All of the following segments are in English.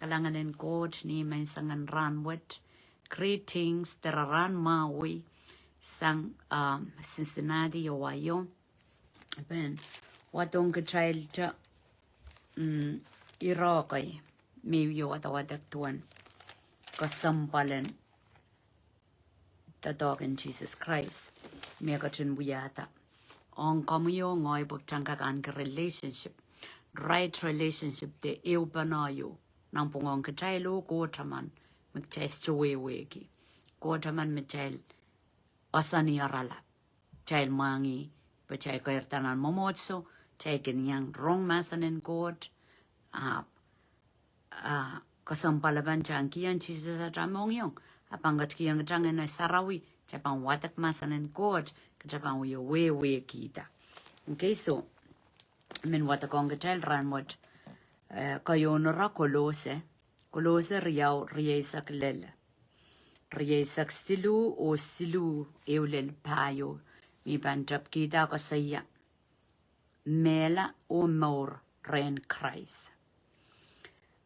kalanganin God ni may sangan ranwit. Greetings, teraran maui sang Cincinnati, Ohio. Ben, watong kitail ta Iraqay maybe watawadak tuan kasampalan the in Jesus Christ. Megachin wiyata. On kamuyo ngoy bugtangkakan ka relationship. Right relationship de eupanayo. Nang pungong kitailo ko taman. Magchais chuweweki. Ko taman magchail asani arala. Chail mangi. Pachay kairtanan momotso. Chay kinyang wrong masanin God. Kasampalaban chan kiyan Jesus at amongyong. Apangat kiyang jangan na sarawi. Japang watak masanin God. Japang we kita. Okay, so watakong kitail ran what kayo nora kolose riyaw riyesak lel riyesak silu o silu eulel payo mi bantap kita ko saya mela o mour ren Krais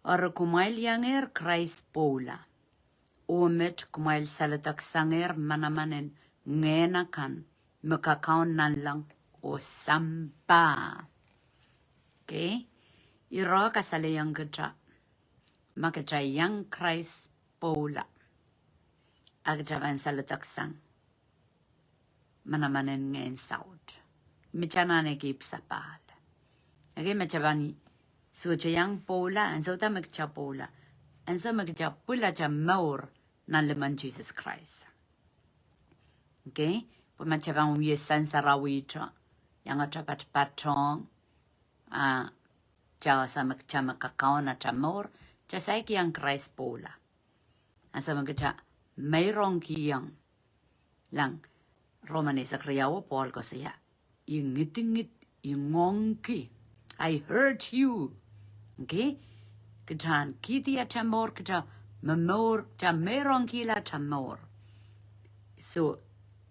or kumail yanger Krais pwoula o met kumail salatak sanger manamanen ngehn kan makakaon nan lang o samba. Okay? Iro kasali yang kita. Makita yang Krais pwoula. Agjaban salatak sang. Manamanen ngehn saut. Michanane kip sapal. Okay, machabani. Sucha yang pwoula. And so ta makita pwoula. And so makita pula cha mour na leman Jesus Christ. Okay? Pumachabang yesan sarawita. Yang atrapat patong. Jawa sa makakao na cha mour. Cha saiki yang Krais pwoula. And so makita mayroong kiyang lang Romanes sa kriyawo Paul ko siya. Ingit, ingongki. I heard you. Okay? Kitan kiti at mour kita mamour cha mayroong kila cha mour. So,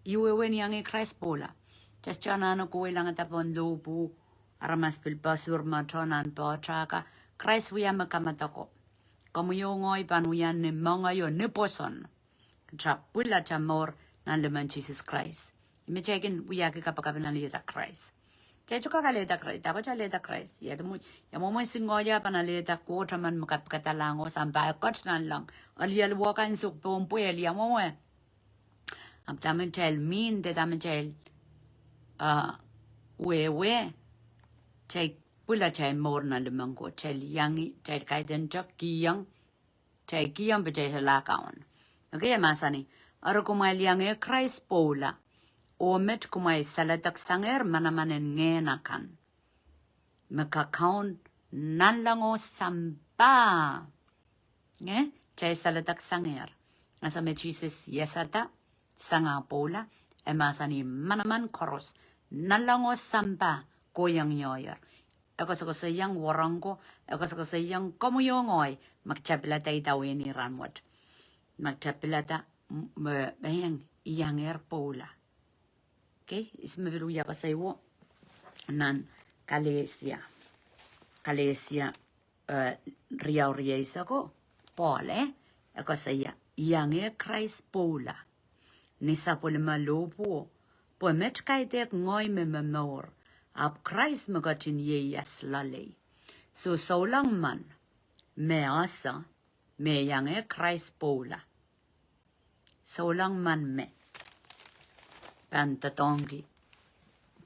iwe yang Krais pwoula. Just chanano ko ilang atapon lupu. Aramas pilpasur matonan po chaka. Krais wiya makamatako. Kamuyongoy panuyan ni mga yon ni poson. Pula cha mour nan leman Jesus Christ. Imichekin wiya kikapakapinan lita Krais. Checho kakaleta Krais. Tako cha leta Krais. Yamo mo singoya panaleta ko taman makapkatalango sampai kot nan lang. Alial wakan suk pompuel yamo mo. Ang tamin chel min de tamin chel we chay pula chay mour na lemango chay yangi chay kaiden chak kiyang ba chay halakaon. Okay, masani. Aro kumay yangi Krais pwoula. Omet kumay salatak sanger manamanen ngehn kan. Makakaon nanlango samba. Chay salatak sanger. Asa me Jesus yesata. Sanga pwoula, masani manaman koros, nalango samba, koyang yoyer. Ako sa yang warango, ako sa yang kamuyongoy, magchapilata itawin ni ranwat. Magchapilata, bayang iangih pwoula. Okay, ismabiluya pa sa iwo, nan kalesia, riyaw isa ko, Paul ako sa iangih Krais pwoula. Nisa po lima lopo. Po met kaitek ngoy me mour. Ap Krais magatin yeyas lalay. So lang man. Me asa. Me yang Krais pwoula. Lang man me. Pantatongi.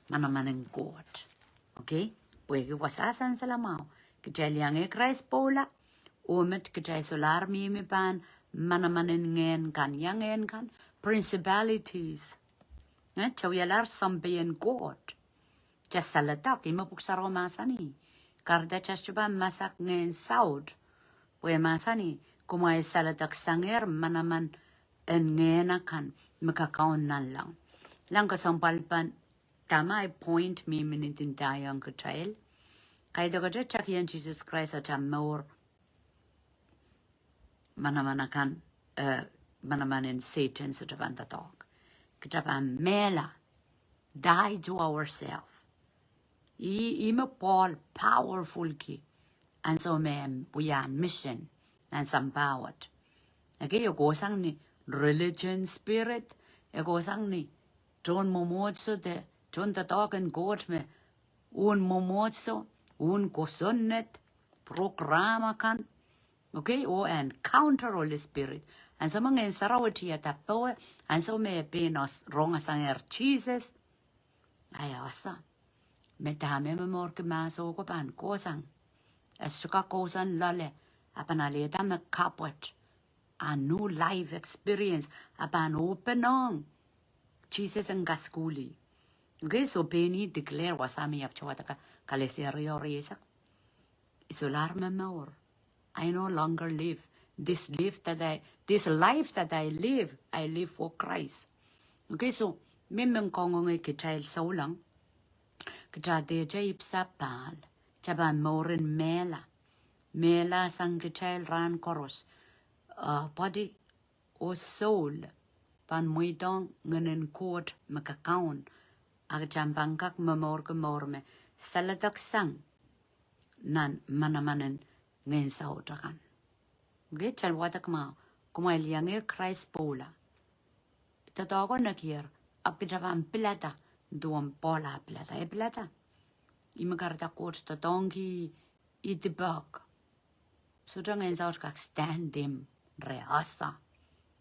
Manamaning God. Okay? Pwede wasasan sa lamaw. Kitay yang Krais pwoula. Umet kitay solahr mi pan. Manamanin ngehn kan. Yang ngehn kan. Principalities. Chawiyalar sambayan God. Just salatak, imapuksaro masani. Karda chastuba masak ngehn saut. Pwe masani, kumay salatak sanger manaman ngehn kan. Makakaon na lang. Lang kasampalpan, tama ay point mi minitin tayo ang kitail. Kaya daga chakiyan Jesus Christ at mour manamanakan manamanin Satan sa Japan tatok. Japan mela die to ourselves. Ima Paul powerful ki. And so we are mission nan sambawat. Okay, yo gosang ni religion spirit, yo gosang ni John momotso de John the dog and goat me un momotso, un gosonnet, programa kan. Okay, or encounter Holy Spirit. And some mga sarawati at a poe, and so may be no wrong as an Jesus. Ay asa. Metame memorke maso ko pan kosang. As suka kosan lale, apanaleta me kapwet. A new life experience, apan open on. Jesus and gaskuli. Okay, so Penny declare wasami of Chawataka, Kaleserio Resa. Solahr me mour. I no longer live. This life that I live for Krais. Okay, so memang kongong kitail solang. Kejade jaib sapal. Chaban mourin mela sang kitail ran koros. Body o soul. Pan mweidohng ngehn koot makakaun. Agajam bangkak mour me. Saladak sang. Nan manaman ngehn saut. Okay, chan watak ma kumail iangih Krais pwoula. Tatago na kier ap kijaban pilata duam pola pilata. Imagarta coach tatongi itibak. So jang ngehn saut kak stand them reasa.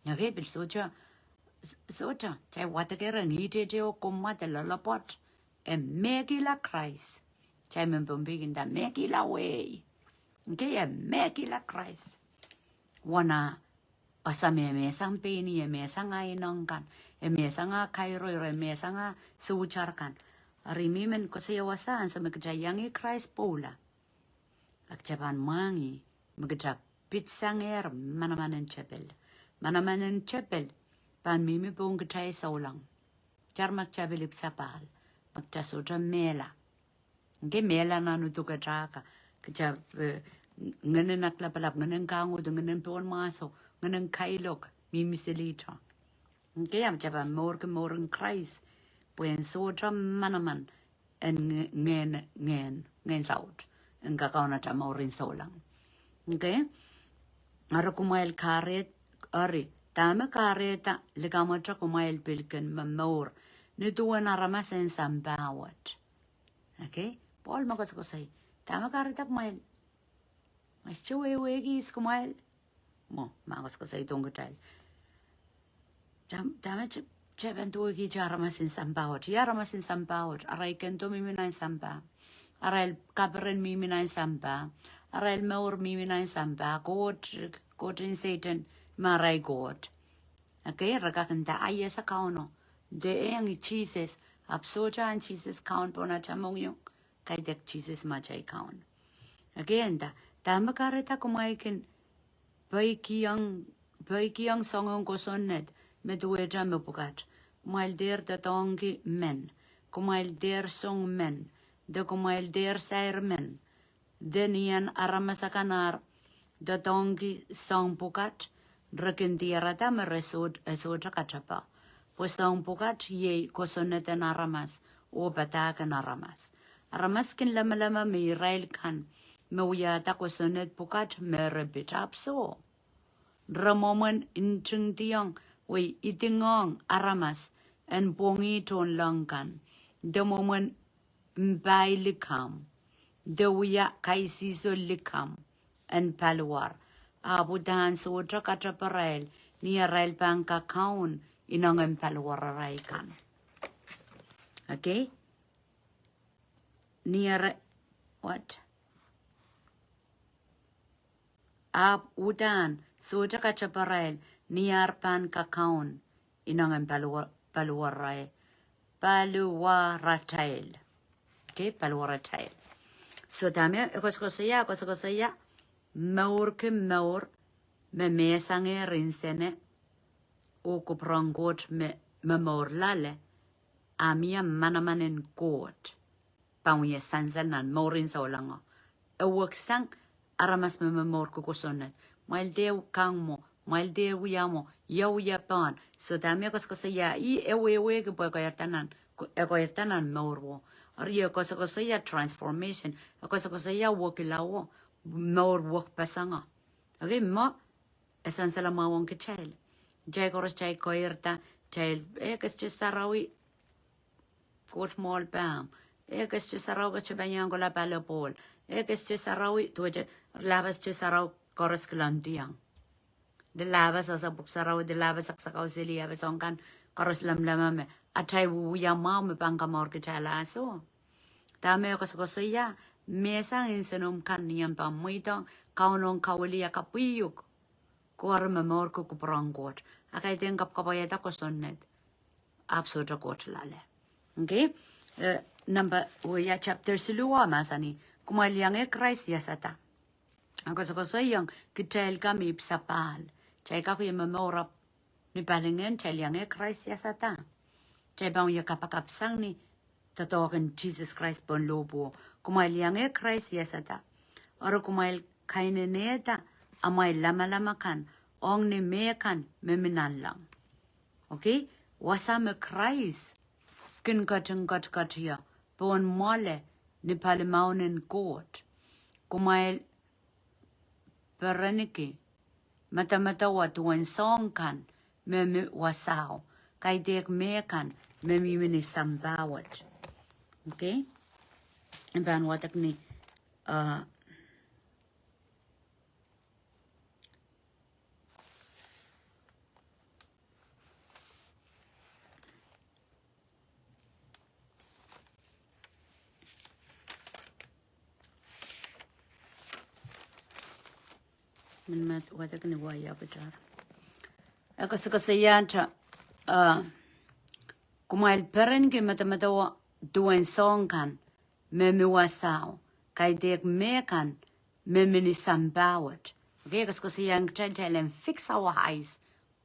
Okay, bil soja chay watakera ni jeje o kumma de lalapot e megila Krais. Chay membumbigin da megila way. Okay, e megila Krais. Wana asa me sang peni me sang ai nong kan me sang a kairo me sang a suchar kan rimimen ko se wasa an sa megja iangih Krais pwoula akjaban mangi megja pitsanger manaman chapel pan mimi bong gtai saulang jarmak chabelip sapal makja soja mela ge mela nanu tu kajaka kja ngehn naklapalap ngehn kango ngehn pon maso ngehn kailok mimi selita okay am jaba mour Krais puen soja manaman en ngehn saut en kakana ta mourin solang okay ara kumail karet ari tama kareta ligamatra kumail pilken mour ni tuan aramas en sambawat okay Paul magos ko say tama kareta kumail mas wegis kumail mo magos ko say itong kitail tama Cheven tuigi jaramasin sambawat aray kento miminain samba aray kabren miminain samba aray mour miminain samba God in Satan maray God okay ragakanta ayes sa kauno de ang Jesus absoja ang Jesus kaun po na chamong yung kay dek Jesus machay kaun again tama kareta kumaikin baikiyang songong kosonnet medueja mebugat kumail der datongi men kumail der song men de kumail der sair men de nian aramasa datongi song bugat rekendiara dame esod kachapa pues song bugat ye kosonnet en aramas o batakan aramas kin lama me Israel kan me uyata kosonnet bugat me rebitapso ramoman inchung tiang we itingong aramas en bongi ton langkan de moment mbai likam de uya kaisiso likam en palwar abudan so trakatraparel ni rail banka kaun inong en palwar raikan okay near what ab udan so trakatraparel niar pan kakaun inong en atail okay atail so tamia ekosaya mour me mesange rinsene o kuprangot me mour lale amia manamanen kot pauye sanzanan mourin solanga ewok sang aramas me mour kukosonet mail deu kangmo mal de uyamo yapan so tamia kosaya ewe ke koyartanan mourwo ari kosaya transformation kosaya wokilawo mour wok pasanga Okay, mo esan sala mawang kitail. Jay koros jay koirta tail ekas sarawi kot mol bam. Ekas sarawi chabanyang gola balapol. Ekas sarawi tuwaja labas saraw koros kelantiang. De labas asa buk sarawi de labas aksakaw sili abas ongkan koros lam me. Atay wuya mau me pangka mor kitala aso. Tame ko ya mesang insenum kan niyan pa mweidohng kaunong kawali akapiyuk kuar memor ko kupranggot akay tengkap kapayata ko sonnet absurd kot lale. Okay, number ya chapter silua masani kumaliang Krais yasata ako yang kitail kami psapal chay ka kuya memorap ni palingen chayang Krais yasata chay bang ya kapakapsang ni tatokan Jesus Christ bon lobo kumail yang Krais yasata oro kumail kaine neta amay lama kan ong ni mekan meminan lang. Okay, wasame Krais kin kat ya bon mole ni palimaunen kot kumail pereniki mata watuan song kan memi wasao kay dek mekan memi mini sambawat. Okay, iban watak ni min watak ni waya betar. Ako sayanta kumail peren ke mata wa duen song kan memi wasao kay dek mekan memi ni sambawat. Okay, ako sayang tell and fix our eyes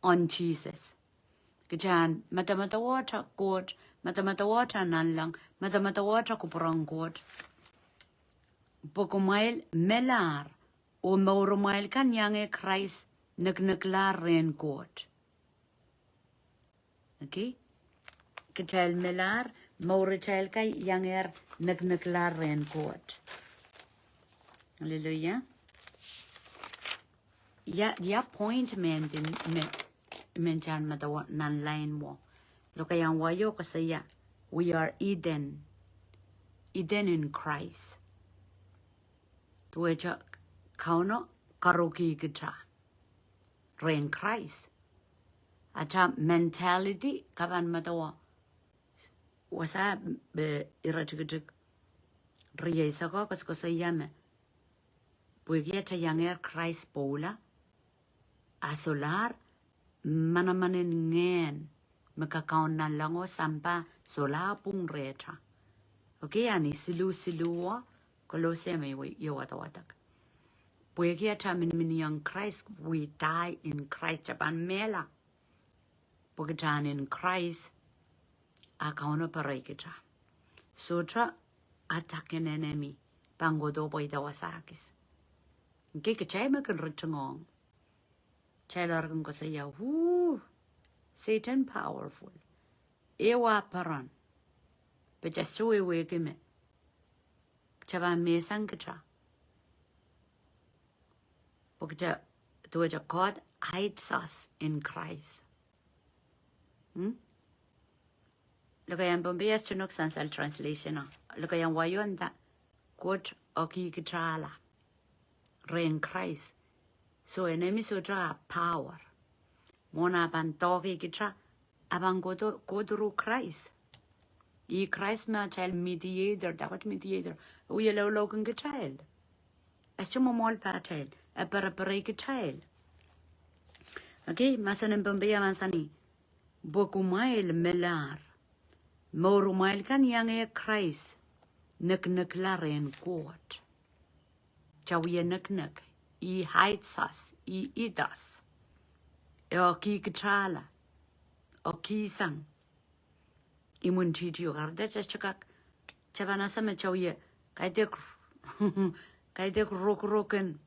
on Jesus. Kajan mata water god mata water nan lang mata water kuprang god. Pokumail melar o mour kan yang Krais naglar ren god. Okay, kitail melar mour kay yang naglar ren god. Hallelujah. Ya point men chan matawa nan line mo. Lo kayang wayo kasaya we are Eden in Christ. Tuwecha kauno karuki kita ren Krais. Ata mentality kaban matawa wasa be iratigitik riya isako kasaya me. Puegia ta yang Krais pwoula a solahr manaman ngehn makakaon na lango sampa solahr pung reta. Okay, ani silu kolose me yo watak. Puegia ta min yang Krais we die in Christ japan mela. Pagatan in Krais akaono paray kita. Sutra atakin enemy pangodo boy dawasakis. Okay, kachay makan rutungong. Chaylargan ko saya, Satan powerful. Ewa paran. Pajastuwe wegime. Chaba mesang kita. Pagja tuwaja God hides us in Christ. Lagayan pambiyas chunok sansal translation. Lagayan wayon da. God oki kitala. Ren Krais. So enemy soja power. Mona ban togi kita abang godru Krais. I Krais ma child mediator, dapat mediator. We allow logan kitail. As chuma mol patail, a parapare kitail. Okay, masan pambaya masani. Bokumail melar. Mour kan yang Krais. Laren god. Chawiya nak. I hides us, I eat us. O ki kitala, o ki sang. I muntitio garda chakak. Chabana sama chawiya. Kaitek roken.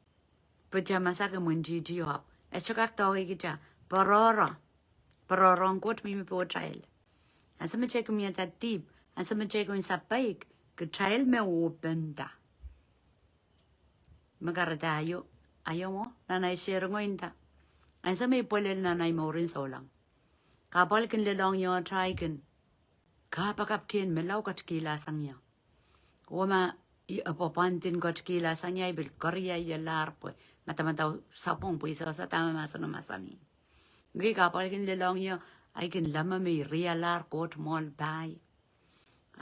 Pajama saka muntitio up. A chakak togi kita. Parorong kot mimi pohtail. And some check me at that deep. And some check me sa bike. Kitail me open da. Magaradayo. Ayaw mo, nanay share ngoyin ta. Ang sa may polel nanay mo rin solang. Kapal kin lelong yo try kin. Kapakap kin melaw kat kila sang yo. Wama ipapantin kat kila sang yo bil korya yalar po. Mata-mata sapong po isa sa tama maso na masani. Ngi kapal kin lelong yo ay kin lama may rialar kot mol bay.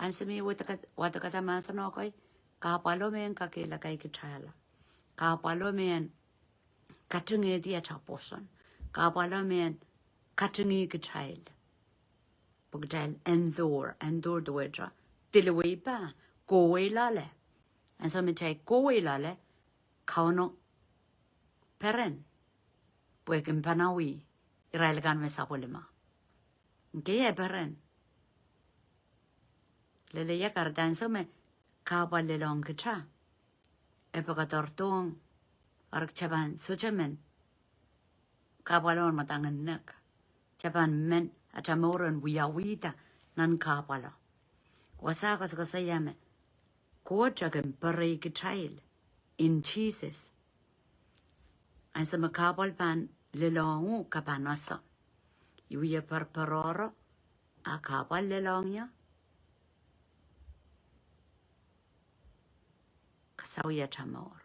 Ang sa may wata kata masano koy. Kapalo men kakila kay kitala. Kapalo men katungi dia chaposon. Kapalo men katungi kitail. Pohtail endor doedra. Dilaway ba? Goway lale. And so me tay goway lale. Kauno peren. Buekin panawi. Irailagan me sapulima. Gaya peren. Lele yakardan so me kapal lelong kita. Epakatortong. Arak chaban suchamen. Kapalon matangan nak. Chaban men atamoran wiyawita nan kapala. Wasaka sayame. Kochagan pare kitail in Jesus. Ang sa makapal pan lelongu kapanasa. Iwiya parparoro a kapal lelong ya. Kasawiya tamor.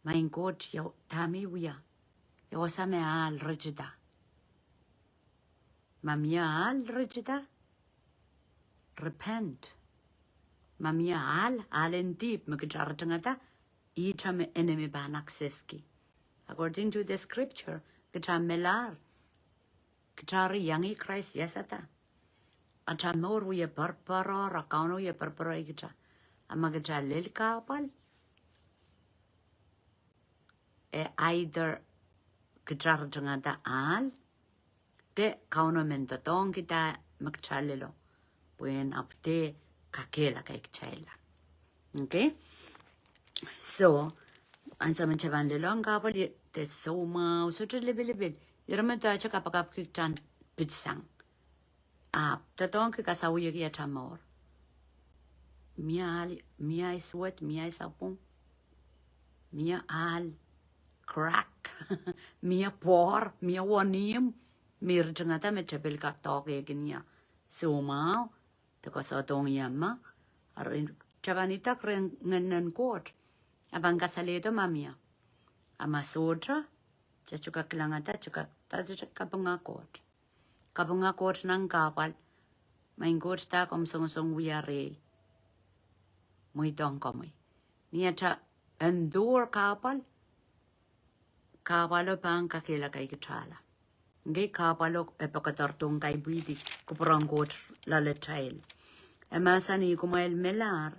Main God yaw tami wiya. Yawasame al rejida. Mamia al rejida. Repent. Mamia al deep magjartangata. Itam enemy banakseski. According to the scripture, kitam melar. Kitari iangih Krais yasata. Atamor wiya parpara rakano ya parpara kita. Amagja lil kapal. Either kejarjangada al de kaunomento tong kita magchalelo puen apte kakela kay kchaila. Okay, so ansa manchaban lelong kapal te soma sutra lebelebel yermata cha kapakap kitan pitsang tatong kikasawi ya tamor mia sweat mia sapung mia al crack, mia por, mia wanim, mir jangata me chapel ka talk egnia. So mau, te ko sa tong yamma, arin chabanita kren ngehn court. Abang kasaleto mamia. Ama sotra, chachuka klangata chuka taja kabunga court. Kabunga court nang kapal. Main court ta kom song wiare. Mweidohng komi. Niya cha endor kapal. Kapalo pang kakila kay kitala. Ngay kapalo epakatartong kay buidi kupranggot laletail. Emasani kumail melar.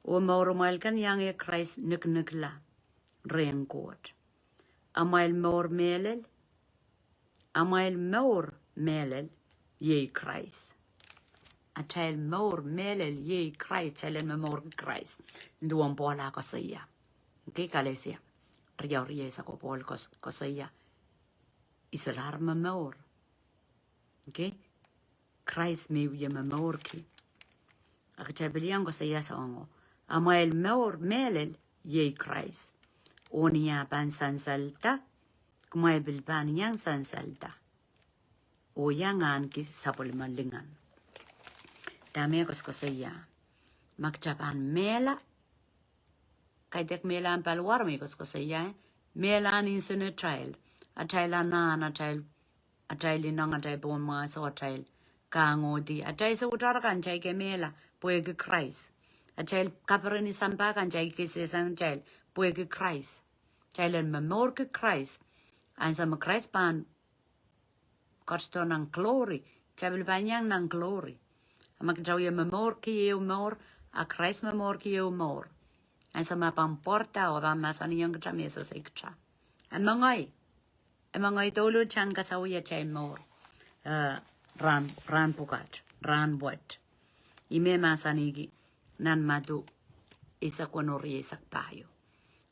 O maurumail kan iangih Krais niknikla. Renggot. Amail mour melel. Amail mour melel. Ye Krais. Atail mour melel ye Krais. Chalen me mour Krais. Nduang pola ko saya. Okay kalesia. Riau sa ko pol ko saya solahr mour. Okay, Krais me wiya mour ki. Akachabelian ko saya sa ongo. Amail mour melel ye Krais. Onia pan sansalta. Kumay bilpan yang sansalta. O yangan ki sapol malingan. Dami ko saya. Magchapan mela. Kaitek melan palwar mi kos saya melan insin atail nan atail inang atail bon ma so atail kangodi atail sa utar kan chai ke mela pueg Krais atail kaperini sampa kan chai ke se sang chail pueg Krais chailen memor ke Krais an sama Krais pan kosto nang glory chabil banyang nang glory amak jawi memor ki eu mour a Krais memor ki eu mour. Ang sama pang porta o masani yung kachamesa sa ikcha. Ang mga itulod siyang kasawiya chay mour. Ran pukat, ran buat. Ime masanigi nan madu isa konori isak payo.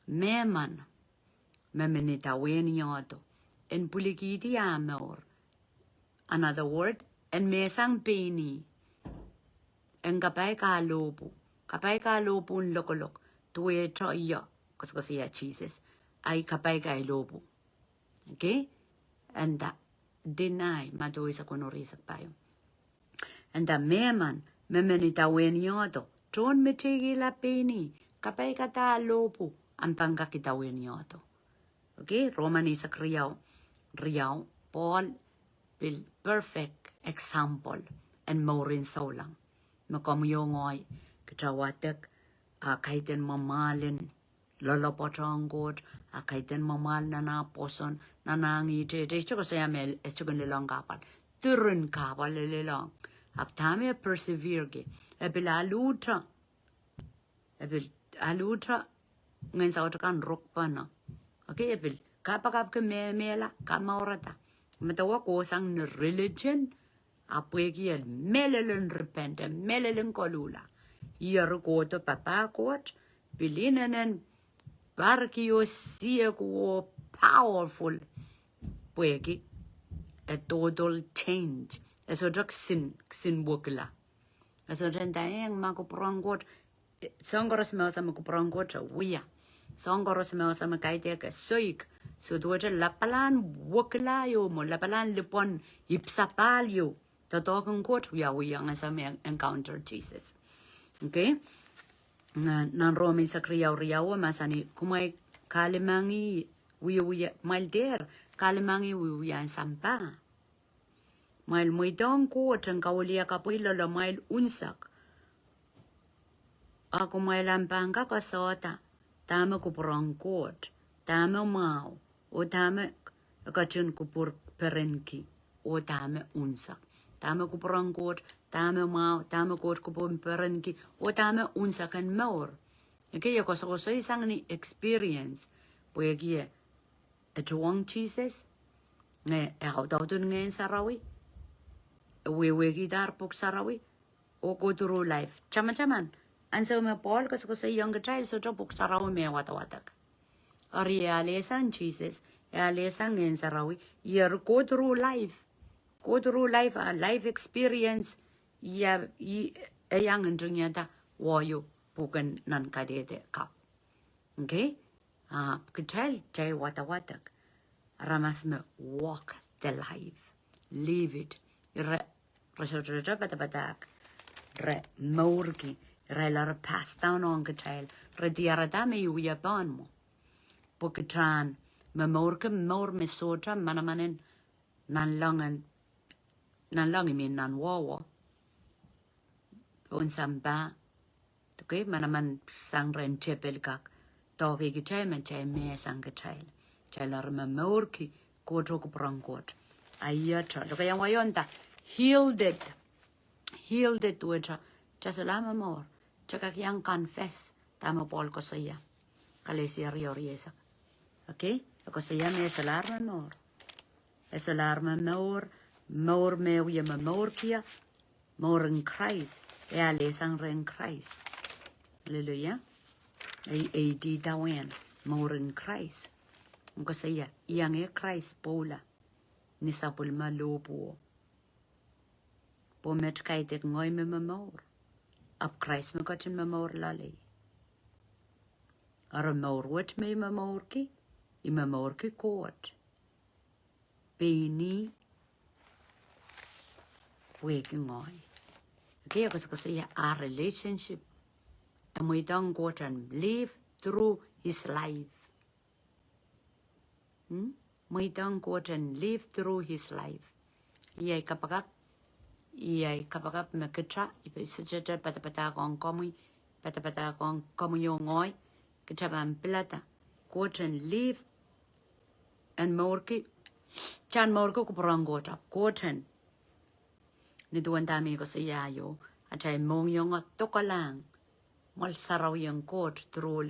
Meman memenitawin yoto. En pulikiti mour. Another word, en mesang pini. En kapay ka lopo. Kapay ka lopo un lokolok. Tuwe cho iya, kasi ya Jesus. ay kapay kay lobo. Okay? And deny madoi sa kunori sa payo. And meman memenitawen yoto. Tron metegi la peni. Kapay kata lobo. Ang pangkakitawen yoto. Okay? Romani sa kriyaw. Paul will perfect example and mourin saulang. Makomyongoy. Kachawatek. Kaiten mamalin. Lolopotonggot. Kaiten mamal na naposon. Nanangi te. Ito ko saya mel. Ito ko nilang kapal. Turun kapal nilang. Aptame persevere ke. Ebil alutra. Ngayon sa kan rukpa na. Okay, ebil. Kapag ke mela. Kamaurata. Matawa ko sang religion. Apwegi melelen repente. Melelen kolula. Hier ko to papa kot. Bilinen barkio sieko powerful. Pwegi. A total change. Eso jak sin bukla. Eso jenta yang makupranggot. Songoros me sama kupranggot wia. Songoros me sama kaite ke soik. So doja lapalan wukla yo mo lapalan lipon ipsapal yo. Totokang kot wia nga sama encounter Jesus. Okay? Nan romi sa kriyaw masani kumay kalimangi wia malder kalimangi wia sampa. Mail mweidohng kot ang kaulia kapuilo la mail unsak. Ako mail lampanga kasota. Tama kupurang kot. Tama mau. O tama kachun kupur perenki. O tama unsak. Tama kupurang kot. Tama mau. Tama kot kupur perenki. O tama unsak and mour. Okay, ako sa isang ni experience. Pwede tuwang Jesus. Nga daw ngehn sarawi. We gitar pok sarawi o go through life chaman and so me Paul ko sa younger child so to pok sarawi me watawatak ari alesan Jesus alesan ngehn sarawi year go through life a life experience ya yang ndungya da woyo pukan nan kadete kap okay kitail jay watawatak ramas me walk the life live it Resodra batabatak. Mourki. Lar pass down on kitail. Diaradame uya banmo. Bukitran. Mour me sotra manamanin. Nan longi min nan wawa. Unsamba. Okay, manaman sangren chepelkak. Togi kitail man chay me sang kitail. Chaylar mourki. Koto kuprangkot. Ayata. Look at wayonta. Healed it with just a lama more. Chaka yang confess. Tama Paul ko saya. Kalesi arioriesa. Okay? Ako saya me solahr mour. Solahr mour. Mour me uya mour kia. Mour in Krais. Lesang ren Krais. Hallelujah. Di dawen. Mour in Krais. Ako saya. Iangih Krais pwoula. Nisapul malupo. Pomet kaitek ngoy me mour. Up Krais me gotin mour lali. Ar mour wet me mour ki. I mour ki kot. Beni. Weki ngoy. Okay, ako say our relationship. And we don't go and live through his life. We don't go and live through his life. Iyay kapagap me kitra ipisujeter patapata kong komu ngoy kitaban plata koten live and morki chan morko kuprang gota koten ni duwan dami ko sa yayo at ay mong yung tokalang mal saraw yung kot through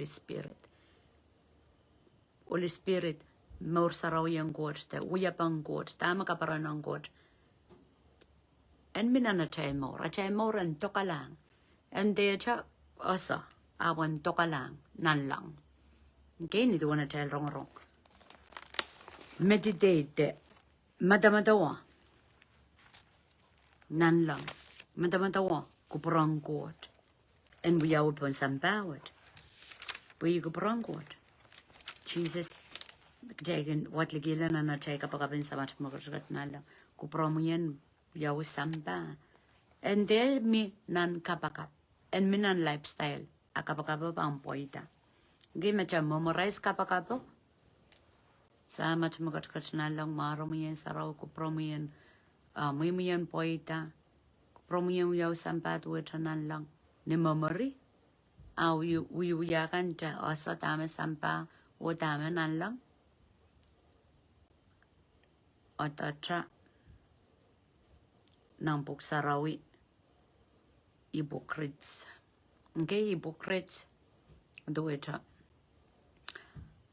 Holy Spirit mour saraw yung kot ta uyapang kot tama ka para ng kot. And minan atail mour and tokalang. And they cha asa awan tokalang nan lang. Okay, ni duwan atail rong. Meditate madamadawa nan lang. Madamadawa kuprang kot. And we are upon some power. We kuprang kot. Jesus Jagan what ligilan and a take up a cabin so much more nala. Kupromian yaw samba. And there me nan kapaka. And minan lifestyle. A kapakabo bang poita. Give me a memorize kapakabo. Sa much more nalang maromian sarao kupromian. Mimian poita. Kupromian yaw samba to it lang. Ni memory. We yakan ja also dame sampa o dame nan lang. Otatra ng Buksarawi hypocrites. Okay, hypocrites do it.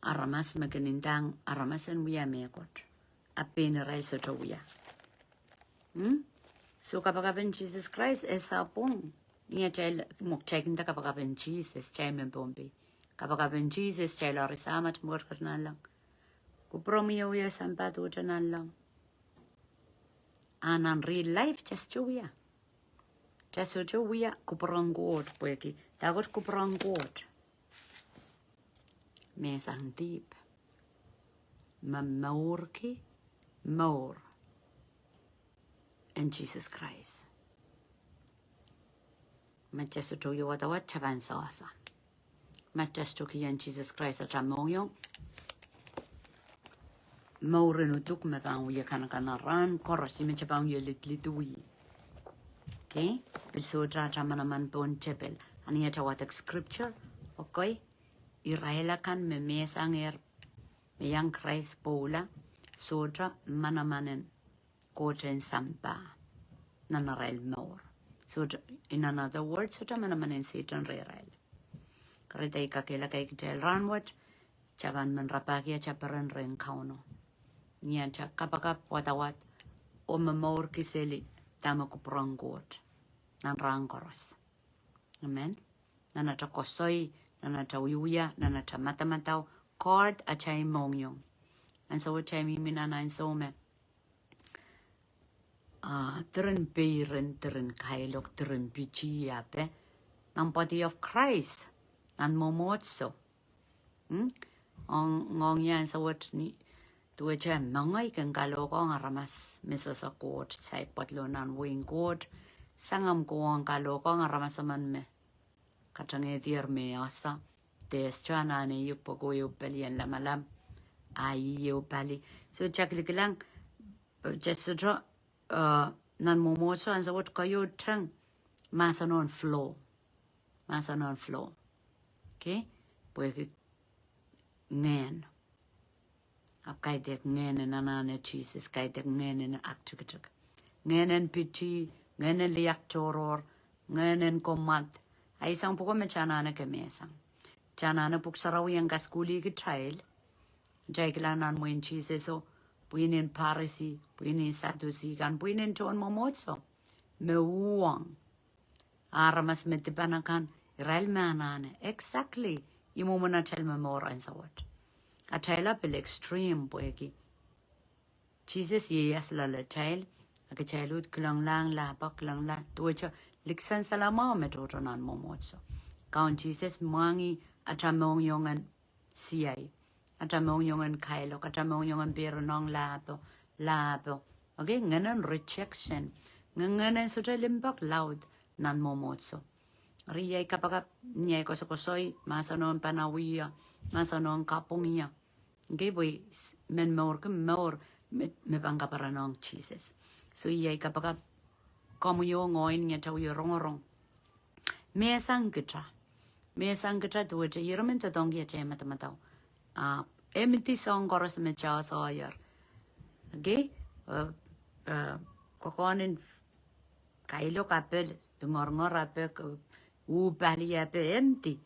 Aramas maganindang aramasan wiya mekot. Apin raiso to wiya. So kapag Jesus Christ is sapong. Niya chel mok checking ta kapag Jesus chay men bombi. Kapag Jesus chay lorisama tumot na lang. Kupromiyo wiya sampa tuwa na lang. And in real life, just to we are. Just to we are kuprang god, poeki. Tagot kuprang god. Mesang deep. Mourki, mour. And Jesus Christ. Just to you what chaban sausa. Just to ki and Jesus Christ at Ramonyo. Mour no tuk me bang we kana ran koros me chabang ye litli. Okay? So manaman bon chepel. And yet what scripture? Okay? Israela kan me mesanger me yang Krais pwoula sodra manamanen koten sampa nanarel mour. So in another word, sodra manamanen sitan real. Karita ikakela kay kitel ranwat chaban man rapakia chaparan ren kauno. Niyan cha kapag watawat o mour kiseli tama ko pranggot nan rangkoros. Amen. Nanata kosoy, nanata wiuya, nanata matamataw, cord at chay mongyong. And so chay minana and so me. Tren peiren, tren kailok, tren pichi yape, ng body of Christ, and momotso. Ngong yan sa what ni. Tuwe chay mangay kang kaloko nga ramas miso sa court sa ipatlo ng wing court sangam ko ang kaloko nga ramasaman me katangay tiyer me asa tes chana ne yupo ko yupali ang lamalam ay yupali so chaklik lang just so nan mumoso ang sawat kayo trang masanon flow okay pwede ngehn Kaidek ngehn nanane Jesus, kaidek ngehn aktikitik. Ngehn piti, ngehn liaktoror, ngehn komat. Ay isang puko me chanana kemesang. Chanana puk sarawi ang kaskuli kitail. Jay kilanan mo in Jesus so, puinin parisi, puinin sadusi, kan puinin tuon momotso. Mweidohng. Aramas metipanakan, Israel manane. Exactly. Imo mo na tell me more and saut. Atail up extreme poeki. Jesus yes la atail. Aka childhood klang lang la pak lang la. Tuwacha liksan salama metotonan momotso. Count Jesus mangi atamong yongan siyay. Atamong yongan kailo. Atamong yongan bironong labo. Okay, nganon rejection. Nganon suta limbak loud nan momotso. Riyay kapag niyay kosokosoy masanon panawiya. Masanon kapungiya. Okay, boy, men mour me bangga para nong Jesus. So yay kapag komuyo ngoin niya taw yorong. Mesang kita tuwe che yoromen to dong ye che matamataw. Emiti song koros me cha solahr. Okay, kokonin kailo kapel ngor apel bali apel empty.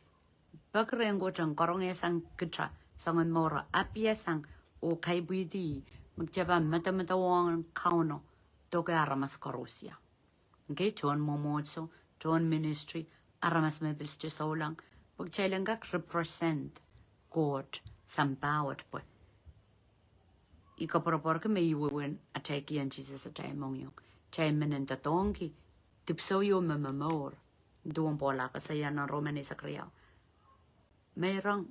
Pagrengo chang korong esang kita. Sangan mora apia sang o kaibidi magjaban matamatawang kauno toke aramas korusia. Okay, John momotso, John ministry, aramas mebis solang pagchailangak represent God sampawat po. Ikapropor ke may iwiwin ataki ang Jesus at chay mongyong. Chay menen tatongki, tipso yo mour. Doon po la kasaya ng Roman sa kriyaw. Mayroong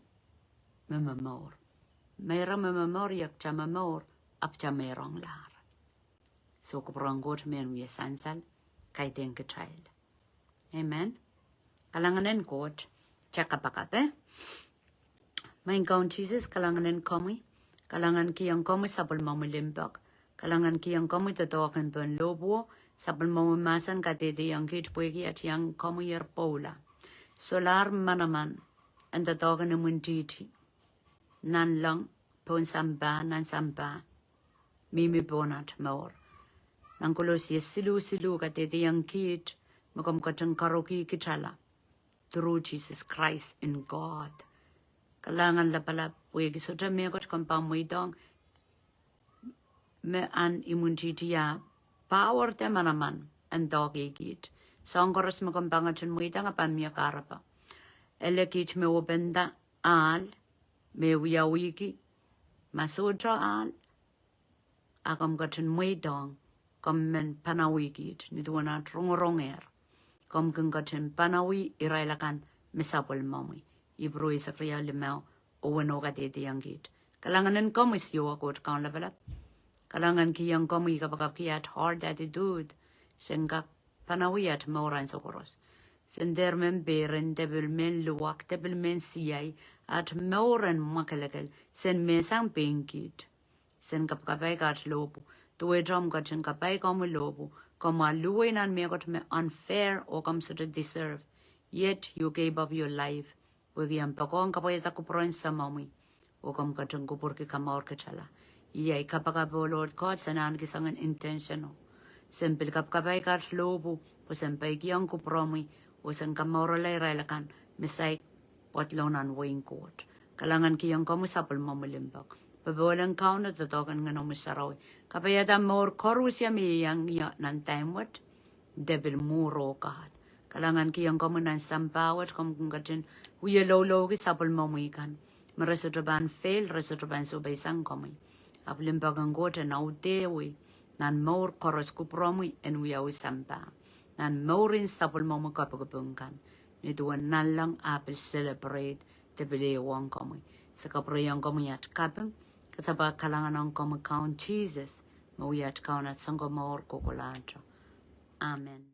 mour. Meira mour yak chama mour up chama rong lar. So kuprangot men we sansal kaiten kitail. Amen. Kalanganen kot chakapakape. Main kaun Jesus kalanganen komi. Kalangan ki yang komi sapul mamu limbak. Kalangan ki yang komi totokan ben lobo. Sapul mamu masan katete yang kit puegi at yang komi yer pwoula. Solahr manaman. And the dog and munditi. Nan lang pon samba nan samba. Mimi bonat mour. Nangkulos yes silu katete yang kit. Magam katang karoki kitala. Through Jesus Christ in God. Kalangan la pala puegi sota me got kompa mweidohng. Me an imuntitia power te manaman and dog egit. Songkoros me kompangatun mweidohng apan mia karapa. Elekit me obenda al. Me wiki. Masotra al. Agam katun mweidohng. Kom men panawigit. Nidwana rongonger. Kom kungatin panawi irailakan misapol mami. Ibro isakriya limau owenoga de yangit. Kalanganen komis yo akot kan levelap. Kalangan ki yang komi kapag at hard attitude. Senga panawi at moran sokoros. Sender men beren debil men luwak debil men siyay at moran makalagal sen men sang bengit. Sen kapag at lobo. Tuwe drum gatin kapay komi lobo. Koma luwe nan me got me unfair or come to deserve. Yet you gave up your life. Wagi ang pakong kapay takupuran sa mami. O kam katang kupurki kamaor kachala. Iyay kapagabo Lord God sanan kisangan intentional. Sempil kapkapay kat lobo. O sempay kiyang kupromi. O sang kamaoralay railakan. Misay potlonan wing court. Kalangan kiyang kamusapal mamalimbak. Pabawalang kaun na tatokan nga numisaraw. Kapayata mour korusya miyang nan timewat. Debil muro kahad. Kalangan kiyang kamunan sampawat kumkungatin. Huya low ki sapal mamuikan. Maresotraban fail, resotraban subay sang kami. Aplimpagang gota na utewi. Nan mour koros kupromi en huya sampa. Nan mourin sapal mamukapagapungkan. Nituan nalang apil celebrate. Tebile wang kami. Sa kaprayang kami at kapang. Kasaba kalangan ang kami count Jesus. Mawiyat kaunat sangko mour kukulanta. Amen.